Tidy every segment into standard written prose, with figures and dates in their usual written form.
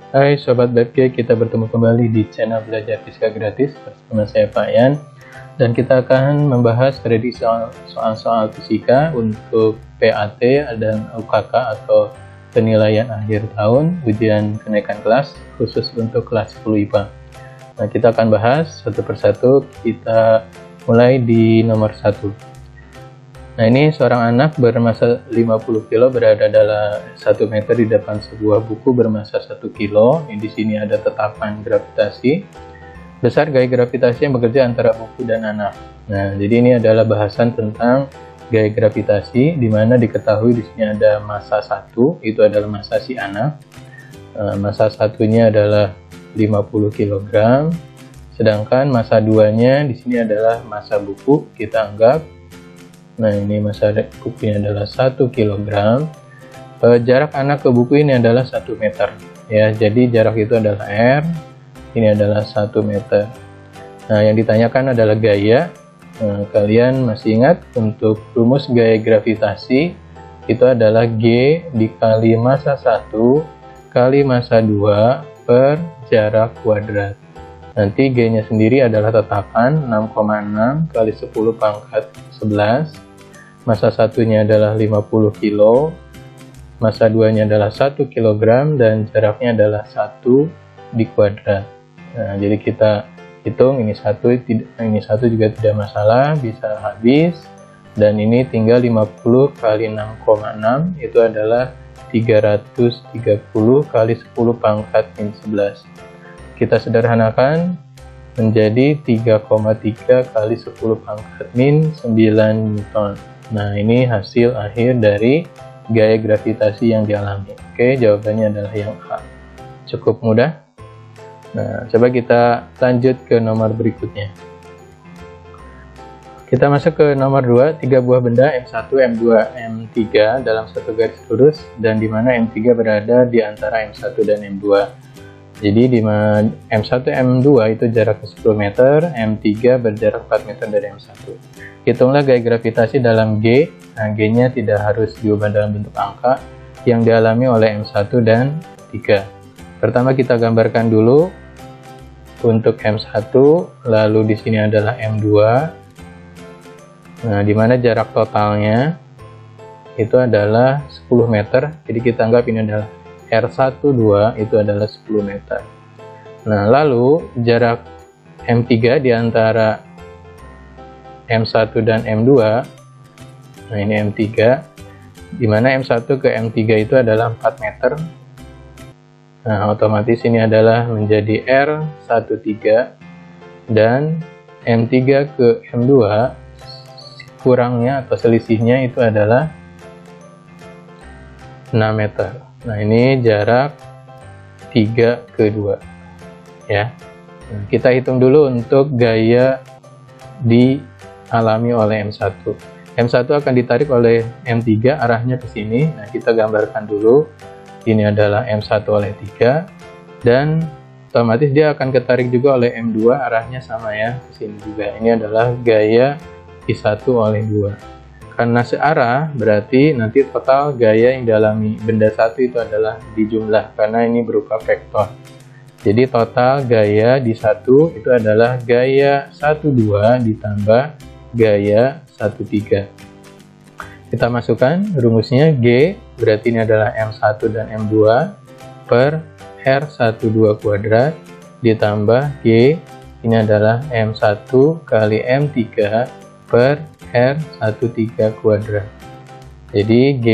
Hai Sobat BFG, kita bertemu kembali di channel Belajar Fisika Gratis bersama saya Pak Yan, dan kita akan membahas prediksi soal-soal fisika untuk PAT dan UKK atau penilaian akhir tahun ujian kenaikan kelas khusus untuk kelas 10 IPA. Nah, kita akan bahas satu persatu. Kita mulai di nomor 1. Nah, ini seorang anak bermassa 50 kg berada dalam 1 meter di depan sebuah buku bermassa 1 kg. Di sini ada tetapan gravitasi. Besar gaya gravitasi yang bekerja antara buku dan anak. Nah, jadi ini adalah bahasan tentang gaya gravitasi, di mana diketahui di sini ada massa 1, itu adalah massa si anak. Massa satunya adalah 50 kg. Sedangkan massa 2-nya di sini adalah massa buku, kita anggap. Nah, ini massa bukunya adalah 1 kg. Jarak anak ke buku ini adalah 1 meter. Ya, jadi jarak itu adalah R. Ini adalah 1 meter. Nah, yang ditanyakan adalah gaya. Nah, kalian masih ingat untuk rumus gaya gravitasi itu adalah G dikali massa 1 kali massa 2 per jarak kuadrat. Nanti G-nya sendiri adalah tetapan 6,6 kali 10 pangkat 11. Massa satunya adalah 50 kg, massa 2-nya adalah 1 kg, dan jaraknya adalah 1 di kuadrat. Nah, jadi kita hitung ini satu juga tidak masalah, bisa habis. Dan ini tinggal 50 kali 6,6 itu adalah 330 kali 10 pangkat min 11. Kita sederhanakan menjadi 3,3 kali 10 pangkat min 9 Newton. Nah, ini hasil akhir dari gaya gravitasi yang dialami. Oke, jawabannya adalah yang A. Cukup mudah. Nah, coba kita lanjut ke nomor berikutnya. Kita masuk ke nomor 2, 3 buah benda M1, M2, M3 dalam satu garis lurus, dan di mana M3 berada di antara M1 dan M2. Jadi di M1, M2 itu jaraknya 10 meter, M3 berjarak 4 meter dari M1. Hitunglah gaya gravitasi dalam G. Nah, G-nya tidak harus diubah dalam bentuk angka yang dialami oleh M1 dan 3. Pertama kita gambarkan dulu untuk M1, lalu di sini adalah M2. Nah, di mana jarak totalnya itu adalah 10 meter. Jadi kita anggap ini adalah R12 itu adalah 10 meter. Nah, lalu jarak M3 di antara M1 dan M2. Nah, ini M3, di mana M1 ke M3 itu adalah 4 meter. Nah, otomatis ini adalah menjadi R13, dan M3 ke M2 kurangnya atau selisihnya itu adalah 6 meter. Nah, ini jarak 3 ke 2 ya. Nah, kita hitung dulu untuk gaya dialami oleh M1. M1 akan ditarik oleh M3, arahnya ke sini. Nah, kita gambarkan dulu. Ini adalah M1 oleh 3, dan otomatis dia akan ketarik juga oleh M2, arahnya sama ya, ke sini juga. Ini adalah gaya I1 oleh 2. Karena searah, berarti nanti total gaya yang dialami benda satu itu adalah dijumlah, karena ini berupa vektor. Jadi total gaya di 1 itu adalah gaya 12 ditambah gaya 13. Kita masukkan rumusnya. G berarti ini adalah M1 dan M2 per R12 kuadrat ditambah G ini adalah M1 kali M3 per R13 kuadrat. Jadi G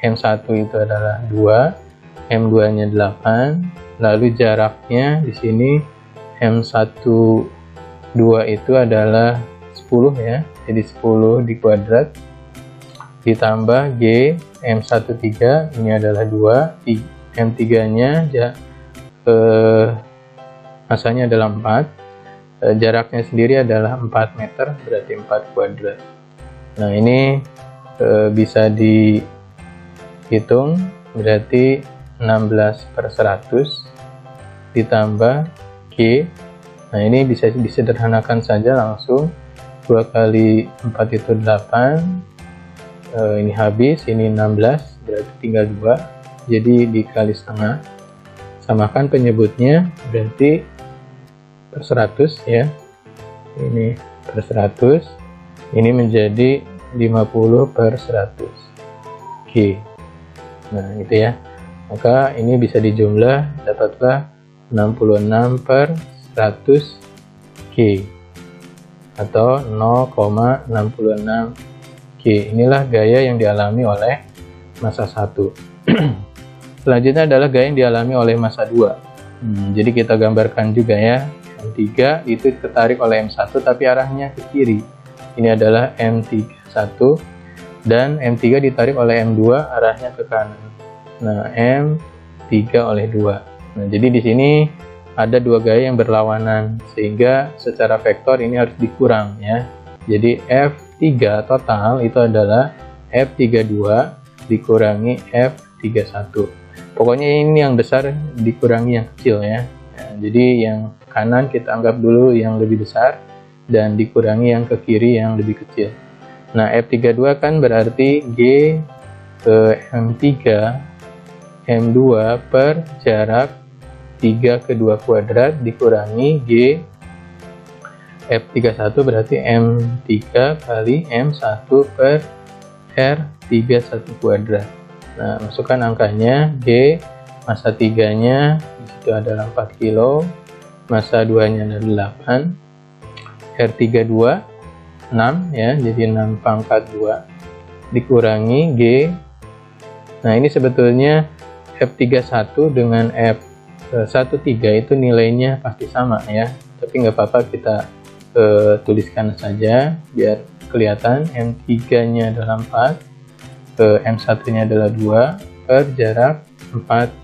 M1 itu adalah 2, M2-nya 8, lalu jaraknya di sini M12 itu adalah 10 ya, jadi 10 di kuadrat, ditambah G M13 ini adalah 2, M3-nya massanya adalah 4, jaraknya sendiri adalah 4 meter, berarti 4 kuadrat. Nah, ini bisa dihitung, berarti 16/100 ditambah G. Nah, ini bisa disederhanakan saja langsung. 2 kali 4 itu 8. Ini habis, ini 16, berarti tinggal 2. Jadi dikali setengah. Samakan penyebutnya, berarti per 100 ya. Ini per 100. Ini menjadi 50/100 G. Nah, itu ya. Maka ini bisa dijumlah, dapatlah 66/100 G atau 0,66 G. Inilah gaya yang dialami oleh massa 1. Selanjutnya adalah gaya yang dialami oleh massa 2. Jadi kita gambarkan juga ya. M3 itu tertarik oleh M1 tapi arahnya ke kiri. Ini adalah M31 dan M3 ditarik oleh M2 arahnya ke kanan. Nah, M3 oleh 2. Nah, jadi di sini ada 2 gaya yang berlawanan sehingga secara vektor ini harus dikurang ya. Jadi F3 total itu adalah F32 dikurangi F31. Pokoknya ini yang besar dikurangi yang kecil ya. Jadi yang kanan kita anggap dulu yang lebih besar dan dikurangi yang ke kiri yang lebih kecil. Nah, F32 kan berarti G ke M3 M2 per jarak 3 ke 2 kuadrat dikurangi G F31 berarti M3 kali M1 per R31 kuadrat. Nah, masukkan angkanya. G massa 3 nya disitu adalah 4 kilo, massa 2 nya adalah 8, R32 6 ya, jadi 6 pangkat 2 dikurangi G. Nah, ini sebetulnya F31 dengan F13 itu nilainya pasti sama ya, tapi nggak apa-apa kita tuliskan saja biar kelihatan. M3 nya adalah 4, M1 nya adalah 2 per jarak 4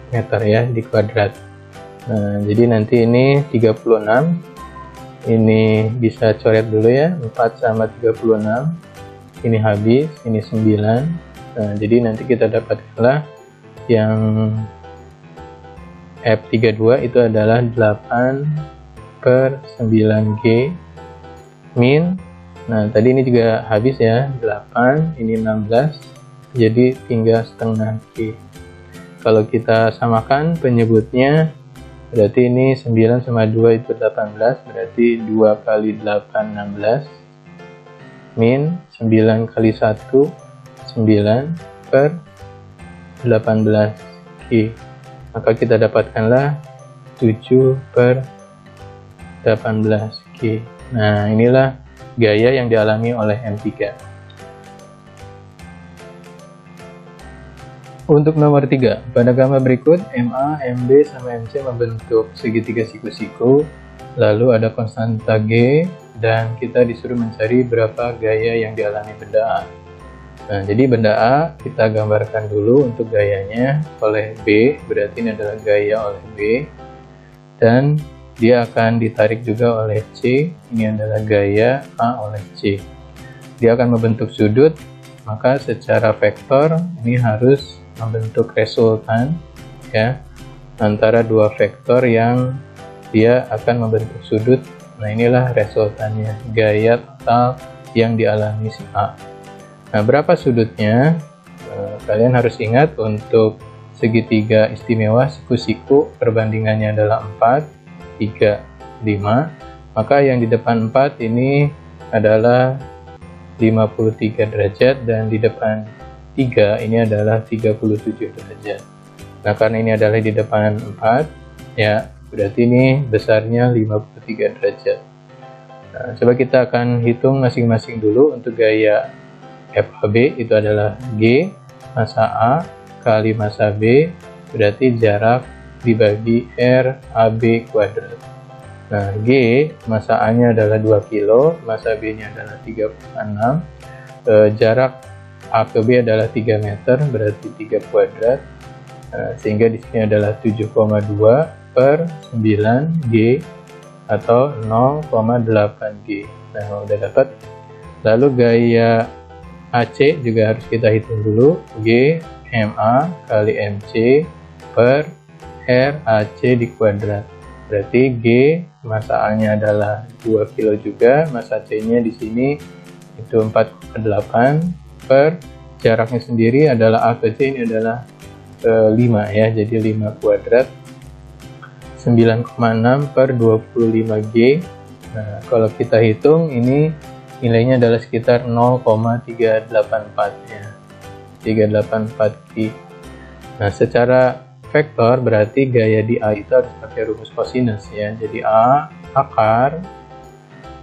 meter ya di kuadrat. Nah, jadi nanti ini 36, ini bisa coret dulu ya, 4 sama 36, ini habis, ini 9. Nah, jadi nanti kita dapatkanlah yang F32 itu adalah 8/9G min. Nah, tadi ini juga habis ya, 8, ini 16, jadi tinggal setengah G. Kalau kita samakan penyebutnya, berarti ini 9 sama 2 itu 18, berarti 2 kali 8, 16, min 9 kali 1, 9 per 18 G. Maka kita dapatkanlah 7/18 G. Nah, inilah gaya yang dialami oleh M3. Untuk nomor 3, pada gambar berikut MA, MB, sama MC membentuk segitiga siku-siku, lalu ada konstanta G, dan kita disuruh mencari berapa gaya yang dialami benda A. Nah, jadi benda A kita gambarkan dulu untuk gayanya oleh B, berarti ini adalah gaya oleh B, dan dia akan ditarik juga oleh C, ini adalah gaya A oleh C. Dia akan membentuk sudut, maka secara vektor ini harus membentuk resultan ya antara dua vektor yang dia akan membentuk sudut. Nah, inilah resultannya, gaya total yang dialami si A. Nah, berapa sudutnya? Kalian harus ingat untuk segitiga istimewa siku-siku perbandingannya adalah 4, 3, 5. Maka yang di depan 4 ini adalah 53 derajat dan di depan 3 ini adalah 37 derajat. Nah, karena ini adalah di depan 4 ya, berarti ini besarnya 53 derajat. Nah, coba kita akan hitung masing-masing dulu. Untuk gaya FAB itu adalah G massa A kali massa B, berarti jarak dibagi RAB kuadrat. Nah, G massa A nya adalah 2 kilo, massa B nya adalah 36, jarak A ke B adalah 3 meter, berarti 3 kuadrat, sehingga di sini adalah 7,2 per 9 G atau 0,8G. Nah, udah dapat. Lalu gaya AC juga harus kita hitung dulu. G MA kali MC per RAC di kuadrat. Berarti G massa A-nya adalah 2 kilo juga, massa C-nya di sini itu 4,8 per jaraknya sendiri adalah A ke C ini adalah 5 ya, jadi 5 kuadrat 9,6 per 25G. Nah, kalau kita hitung ini nilainya adalah sekitar 0,384 ya, 384 G. Nah, secara vektor berarti gaya di A itu harus pakai rumus kosinus ya. Jadi A akar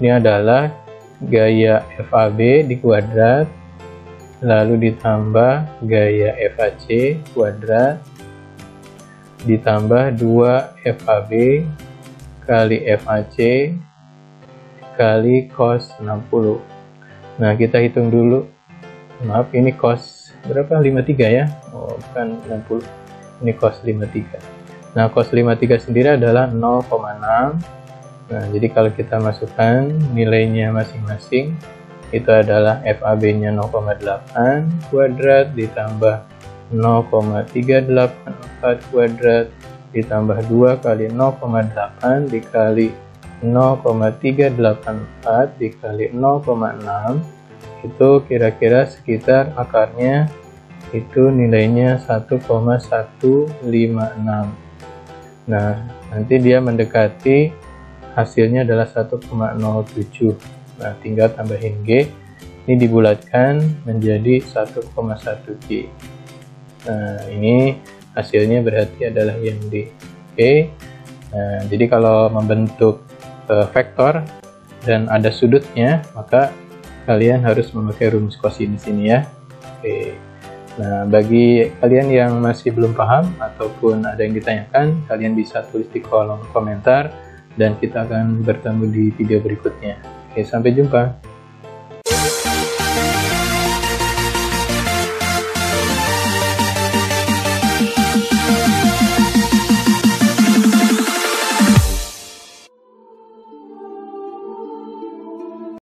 ini adalah gaya FAB di kuadrat, lalu ditambah gaya FAC kuadrat, ditambah 2 FAB kali FAC kali cos 60. Nah, kita hitung dulu. Maaf, ini cos berapa? 53 ya? Oh, bukan 60. Ini cos 53. Nah, cos 53 sendiri adalah 0,6. Nah, jadi kalau kita masukkan nilainya masing-masing, itu adalah FAB-nya 0,8 kuadrat ditambah 0,384 kuadrat ditambah 2 kali 0,8 dikali 0,384 dikali 0,6, itu kira-kira sekitar akarnya itu nilainya 1,156. Nah, nanti dia mendekati hasilnya adalah 1,07. Nah, tinggal tambahin G. Ini dibulatkan menjadi 1,1 G. Nah, ini hasilnya berarti adalah yang D. Oke. Nah, jadi kalau membentuk vektor dan ada sudutnya, maka kalian harus memakai rumus kosinus ini ya. Oke. Nah, bagi kalian yang masih belum paham ataupun ada yang ditanyakan, kalian bisa tulis di kolom komentar dan kita akan bertemu di video berikutnya. Oke, sampai jumpa.